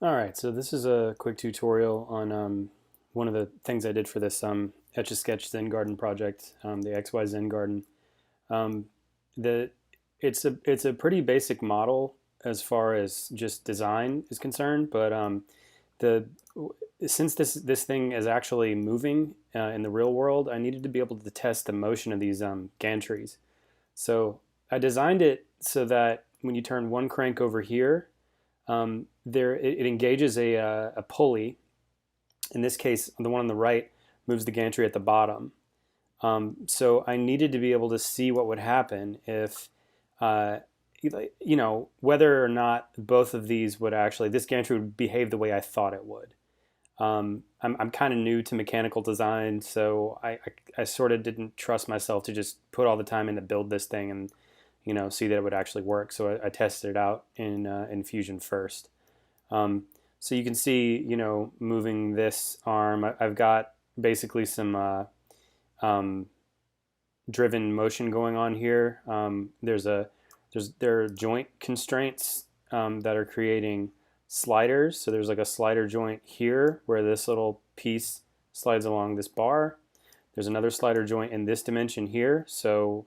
All right, so this is a quick tutorial on one of the things I did for this Etch-a-Sketch Zen Garden project, the XY Zen Garden. Um, the it's a pretty basic model as far as just design is concerned, but the since this thing is actually moving in the real world, I needed to be able to test the motion of these gantries. So I designed it so that when you turn one crank over here, it engages a pulley. In this case, the one on the right moves the gantry at the bottom. So I needed to be able to see what would happen if, uh, whether or not both of these would actually, this gantry would behave the way I thought it would. I'm kind of new to mechanical design, so I sort of didn't trust myself to just put all the time in to build this thing and see that it would actually work. So I tested it out in Fusion first. Um, so you can see, moving this arm, I've got basically some um, driven motion going on here. There are joint constraints that are creating sliders. So there's like a slider joint here where this little piece slides along this bar. There's another slider joint in this dimension here. So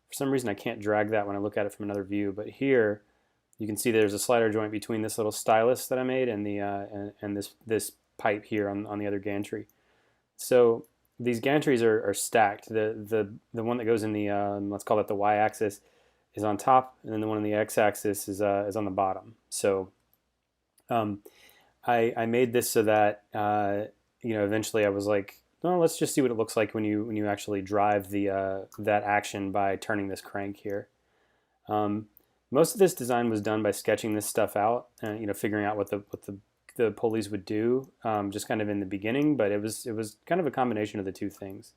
for some reason I can't drag that when I look at it from another view, but here you can see there's a slider joint between this little stylus that I made and the and this pipe here on the other gantry. So these gantries are stacked. The one that goes in the let's call it the y-axis is on top, and then the one on the x-axis is on the bottom. So um, I made this so that eventually I was like, well, let's just see what it looks like when you actually drive the that action by turning this crank here. Um, Most of this design was done by sketching this stuff out and figuring out what the pulleys would do, just kind of in the beginning. But it was kind of a combination of the two things.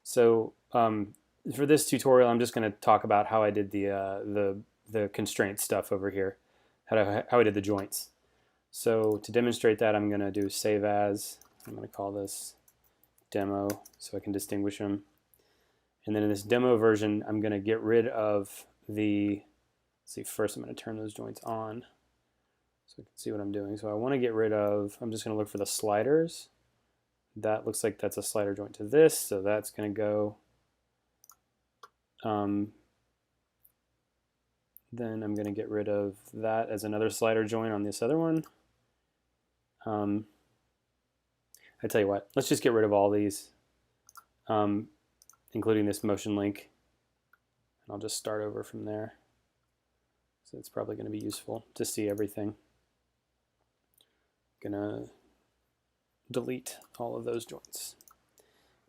So for this tutorial, I'm just going to talk about how I did the constraint stuff over here, how I did the joints. So to demonstrate that, I'm going to do save as. I'm going to call this demo so I can distinguish them. And then in this demo version, I'm going to get rid of the, let's see, first I'm going to turn those joints on so I can see what I'm doing. So I want to get rid of, I'm just going to look for the sliders. That looks like that's a slider joint to this, so that's going to go. Then I'm going to get rid of that as another slider joint on this other one. I tell you what, let's just get rid of all these, including this motion link. And I'll just start over from there. So it's probably going to be useful to see everything. Gonna delete all of those joints.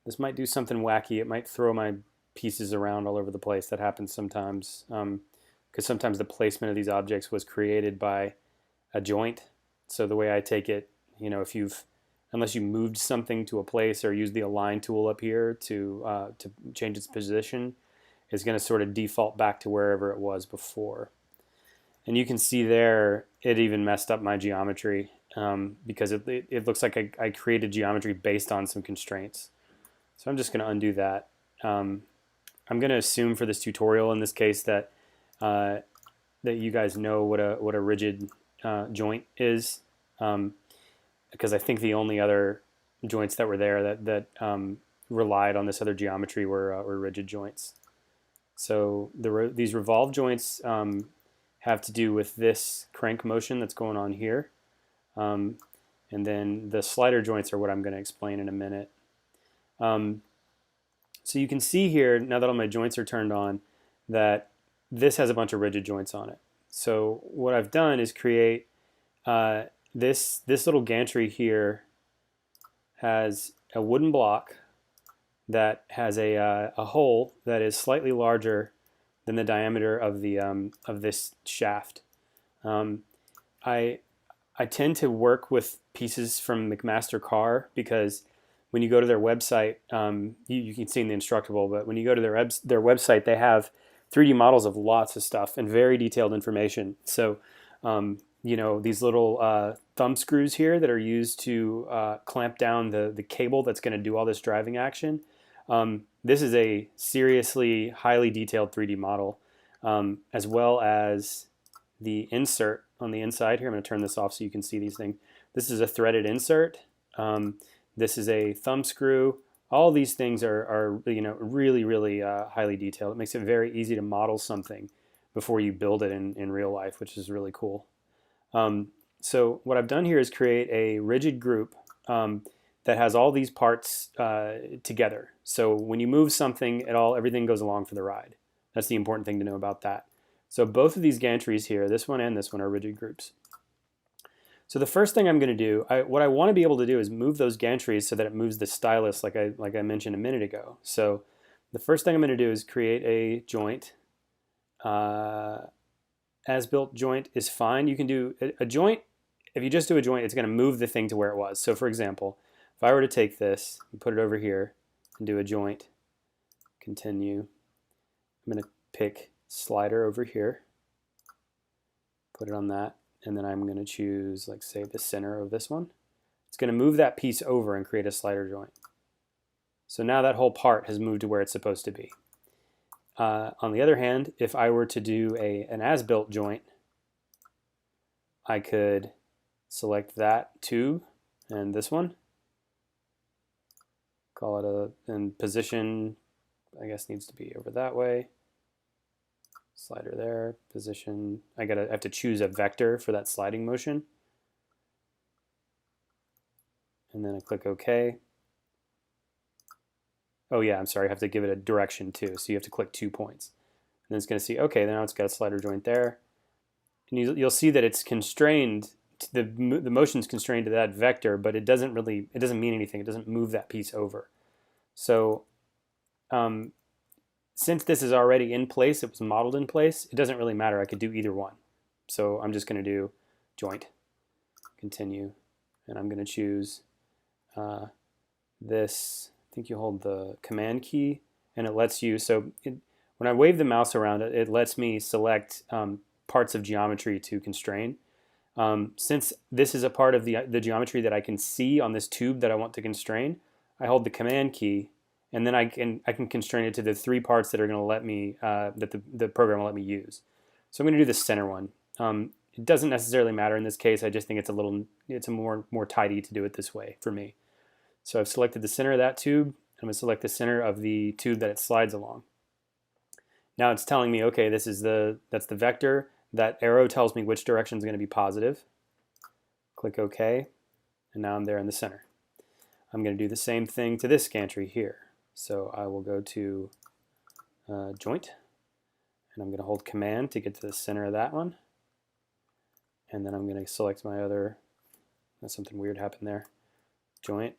This might do something wacky. It might throw my pieces around all over the place. That happens sometimes, because sometimes the placement of these objects was created by a joint. So the way I take it, unless you moved something to a place or used the align tool up here to change its position, it's going to sort of default back to wherever it was before. And you can see there, it even messed up my geometry because it looks like I created geometry based on some constraints. So I'm just going to undo that. I'm going to assume for this tutorial in this case that that you guys know what a rigid joint is, because I think the only other joints that were there that relied on this other geometry were rigid joints. So these revolve joints have to do with this crank motion that's going on here. And then the slider joints are what I'm going to explain in a minute. So you can see here, now that all my joints are turned on, that this has a bunch of rigid joints on it. So what I've done is create this little gantry here has a wooden block that has a hole that is slightly larger than the diameter of the of this shaft. I tend to work with pieces from McMaster Carr because when you go to their website, you can see in the Instructable, but when you go to their website, they have 3D models of lots of stuff and very detailed information. So these little thumb screws here that are used to clamp down the cable that's going to do all this driving action. This is a seriously highly detailed 3D model, as well as the insert on the inside here. I'm going to turn this off so you can see these things. This is a threaded insert. This is a thumb screw. All these things are really highly detailed. It makes it very easy to model something before you build it in real life, which is really cool. So what I've done here is create a rigid group that has all these parts together. So when you move something at all, everything goes along for the ride. That's the important thing to know about that. So both of these gantries here, this one and this one, are rigid groups. So the first thing I'm going to do, what I want to be able to do is move those gantries so that it moves the stylus like I mentioned a minute ago. So the first thing I'm going to do is create a joint. As-built joint is fine. You can do a joint. If you just do a joint, it's going to move the thing to where it was. So for example, if I were to take this and put it over here and do a joint, continue, I'm going to pick slider over here, put it on that, and then I'm going to choose, like, say, the center of this one. It's going to move that piece over and create a slider joint. So now that whole part has moved to where it's supposed to be. On the other hand, if I were to do an as-built joint, I could select that tube and this one, call it and position, I guess needs to be over that way. Slider there, position. I have to choose a vector for that sliding motion. And then I click OK. Oh yeah, I'm sorry, I have to give it a direction too. So you have to click 2 points. And it's going to see, okay, now it's got a slider joint there. And you'll see that it's constrained, the motion's constrained to that vector, but it doesn't mean anything. It doesn't move that piece over. So since this is already in place, it was modeled in place, it doesn't really matter. I could do either one. So I'm just going to do joint, continue, and I'm going to choose this. I think you hold the command key, and it lets you, when I wave the mouse around it, it lets me select parts of geometry to constrain. Since this is a part of the geometry that I can see on this tube that I want to constrain, I hold the command key, and then I can constrain it to the 3 parts that are going to let me that the program will let me use. So I'm going to do the center one. It doesn't necessarily matter in this case. I just think it's more tidy to do it this way for me. So I've selected the center of that tube. I'm going to select the center of the tube that it slides along. Now it's telling me, okay, that's the vector. That arrow tells me which direction is going to be positive. Click OK, and now I'm there in the center. I'm going to do the same thing to this gantry here. So I will go to joint, and I'm going to hold command to get to the center of that one. And then I'm going to select my other, something weird happened there, joint,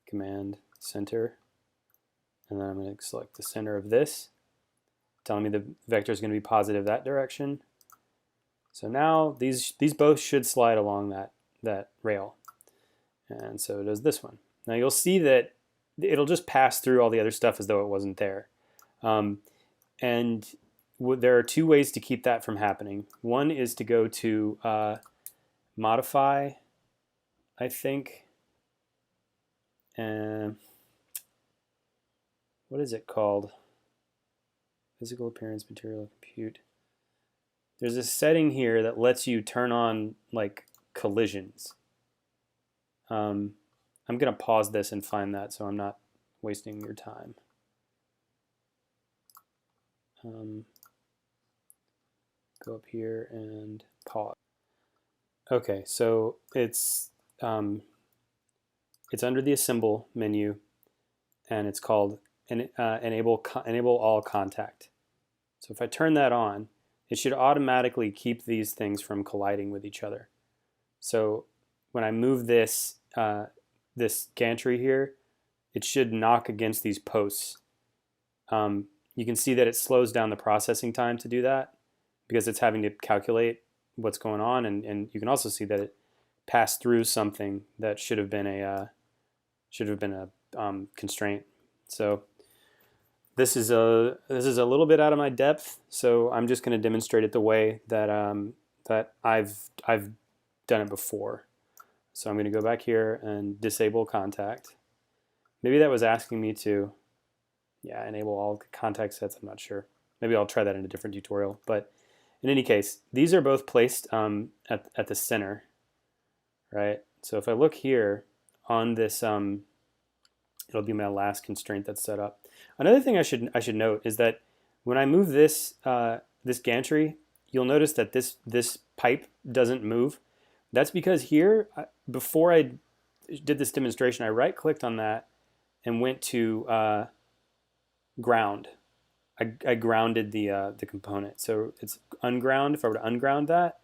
command, center, and then I'm going to select the center of this, telling me the vector is going to be positive that direction. So now these both should slide along that rail, and so does this one. Now you'll see that it'll just pass through all the other stuff as though it wasn't there. And there are 2 ways to keep that from happening. One is to go to modify, I think. What is it called? Physical appearance, material, compute. There's a setting here that lets you turn on like collisions. I'm going to pause this and find that so I'm not wasting your time. Go up here and pause. Okay, so it's under the Assemble menu, and it's called enable all contact. So if I turn that on, it should automatically keep these things from colliding with each other. So when I move this this gantry here, it should knock against these posts. You can see that it slows down the processing time to do that because it's having to calculate what's going on, and you can also see that it passed through something that should have been a constraint. So this is a little bit out of my depth, so I'm just going to demonstrate it the way that that I've done it before. So I'm going to go back here and disable contact. Maybe that was asking me to, enable all contact sets. I'm not sure. Maybe I'll try that in a different tutorial. But in any case, these are both placed at the center, right? So if I look here on this, it'll be my last constraint that's set up. Another thing I should note is that when I move this this gantry, you'll notice that this pipe doesn't move. That's because here, before I did this demonstration, I right-clicked on that and went to ground. I grounded the component, so it's unground. If I were to unground that,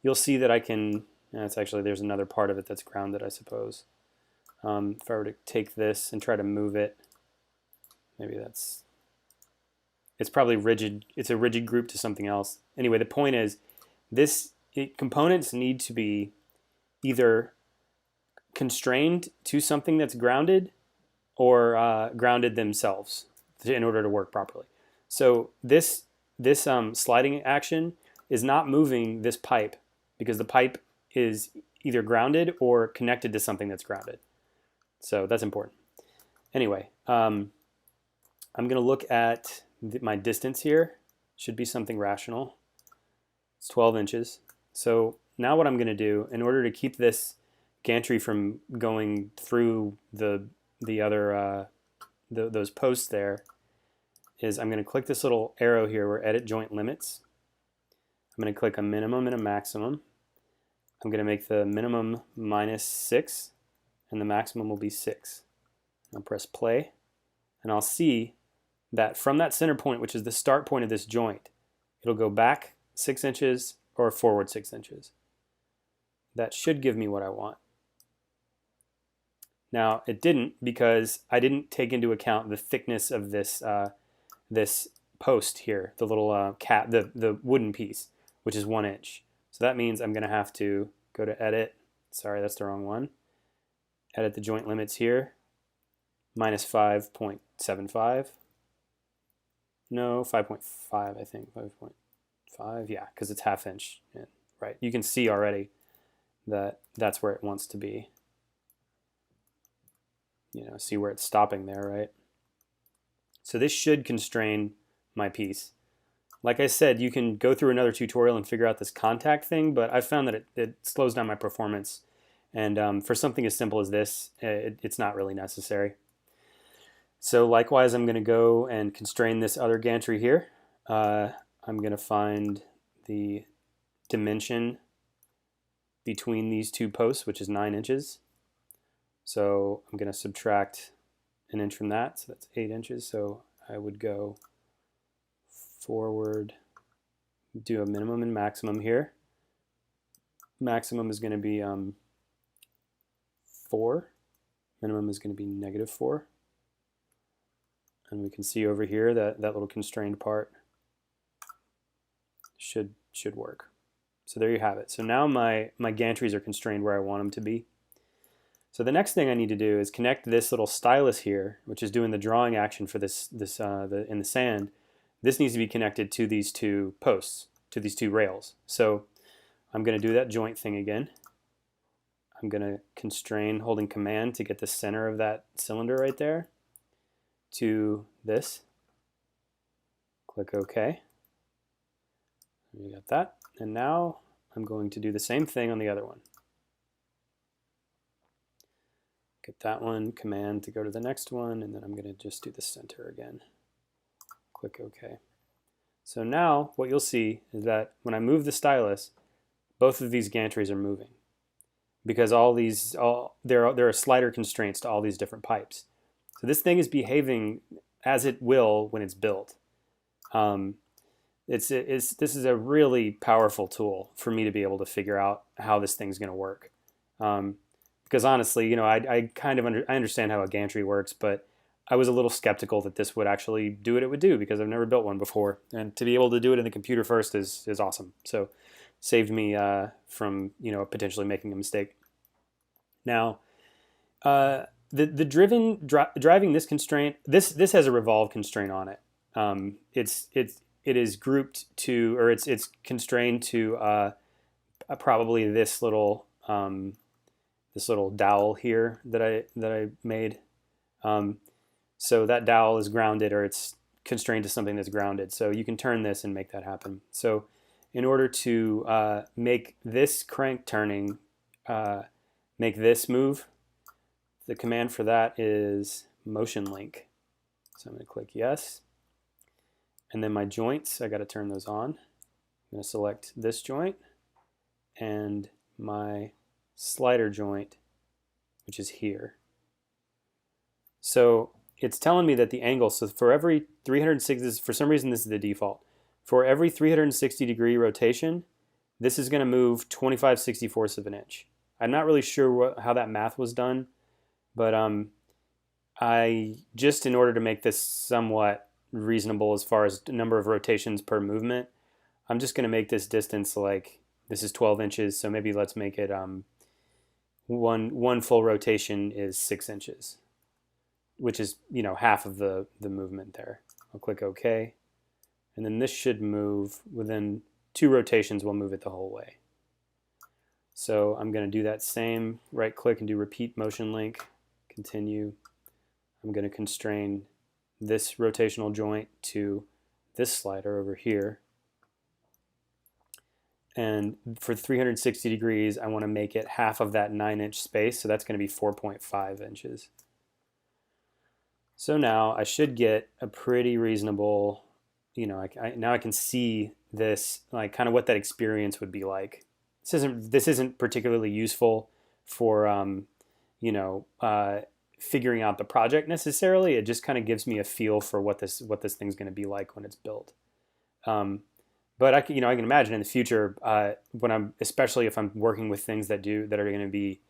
you'll see that I can. It's actually, there's another part of it that's grounded, I suppose. If I were to take this and try to move it, maybe it's probably rigid. It's a rigid group to something else. Anyway, the point is, components need to be either constrained to something that's grounded or grounded themselves in order to work properly. So this sliding action is not moving this pipe because the pipe is either grounded or connected to something that's grounded. So that's important. Anyway, I'm going to look at my distance here. Should be something rational. It's 12 inches. So now what I'm going to do, in order to keep this gantry from going through the other those posts there, is I'm going to click this little arrow here where Edit Joint Limits. I'm going to click a minimum and a maximum. I'm going to make the minimum -6 and the maximum will be 6. I'll press play and I'll see that from that center point, which is the start point of this joint, it'll go back 6 inches or forward 6 inches. That should give me what I want. Now it didn't, because I didn't take into account the thickness of this this post here, the little the wooden piece, which is 1 inch. So that means I'm going to have to go to Edit. Sorry, that's the wrong one. Edit the joint limits here. -5.75. No, 5.5, I think. 5.5, yeah, because it's ½ inch. Yeah, right. You can see already that that's where it wants to be. You know, see where it's stopping there, right? So this should constrain my piece. Like I said, you can go through another tutorial and figure out this contact thing, but I found that it slows down my performance. And for something as simple as this, it's not really necessary. So likewise, I'm going to go and constrain this other gantry here. I'm going to find the dimension between these two posts, which is 9 inches. So I'm going to subtract 1 inch from that, so that's 8 inches. So I would go forward, do a minimum and maximum here. Maximum is going to be 4. Minimum is going to be -4. And we can see over here that that little constrained part should work. So there you have it. So now my gantries are constrained where I want them to be. So the next thing I need to do is connect this little stylus here, which is doing the drawing action for this in the sand. This needs to be connected to these two posts, to these two rails. So I'm going to do that joint thing again. I'm going to constrain, holding Command to get the center of that cylinder right there to this. Click OK. You got that. And now I'm going to do the same thing on the other one. Get that one, Command to go to the next one, and then I'm going to just do the center again. Click OK. So now what you'll see is that when I move the stylus, both of these gantries are moving, because there are slider constraints to all these different pipes. So this thing is behaving as it will when it's built. This is a really powerful tool for me to be able to figure out how this thing's going to work. Because honestly, you know, I understand how a gantry works, but I was a little skeptical that this would actually do what it would do, because I've never built one before, and to be able to do it in the computer first is awesome. So saved me from, you know, potentially making a mistake. Now, driving this constraint, this has a revolve constraint on it. It is grouped to, or it's constrained to probably this little dowel here that I made. So that dowel is grounded, or it's constrained to something that's grounded. So you can turn this and make that happen. So in order to make this crank turning, make this move, the command for that is motion link. So I'm going to click yes. And then my joints, I got to turn those on. I'm going to select this joint and my slider joint, which is here. So it's telling me that the angle, so for every 360, for some reason this is the default. For every 360-degree rotation, this is going to move 25/64 of an inch. I'm not really sure how that math was done, but I just, in order to make this somewhat reasonable as far as number of rotations per movement, I'm just going to make this distance like, this is 12 inches, so maybe let's make it one full rotation is 6 inches, which is, you know, half of the movement there. I'll click OK. And then this should move within 2 rotations, we'll move it the whole way. So I'm going to do that same, right click and do repeat motion link, continue. I'm going to constrain this rotational joint to this slider over here. And for 360 degrees, I want to make it half of that 9-inch space, so that's going to be 4.5 inches. So now I should get a pretty reasonable, you know, now I can see this, like kind of what that experience would be like. This isn't particularly useful for, you know, figuring out the project necessarily. It just kind of gives me a feel for what this thing's going to be like when it's built. But I can imagine in the future when especially if I'm working with things that are going to be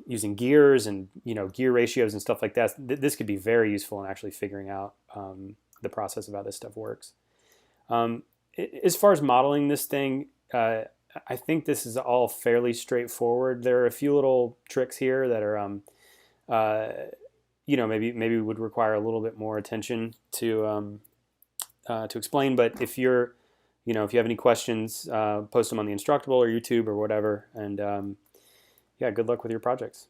using gears and, you know, gear ratios and stuff like that. This could be very useful in actually figuring out the process of how this stuff works. As far as modeling this thing, I think this is all fairly straightforward. There are a few little tricks here that are, you know, maybe would require a little bit more attention to explain. But if you're, you know, if you have any questions, post them on the Instructable or YouTube or whatever. And yeah, good luck with your projects.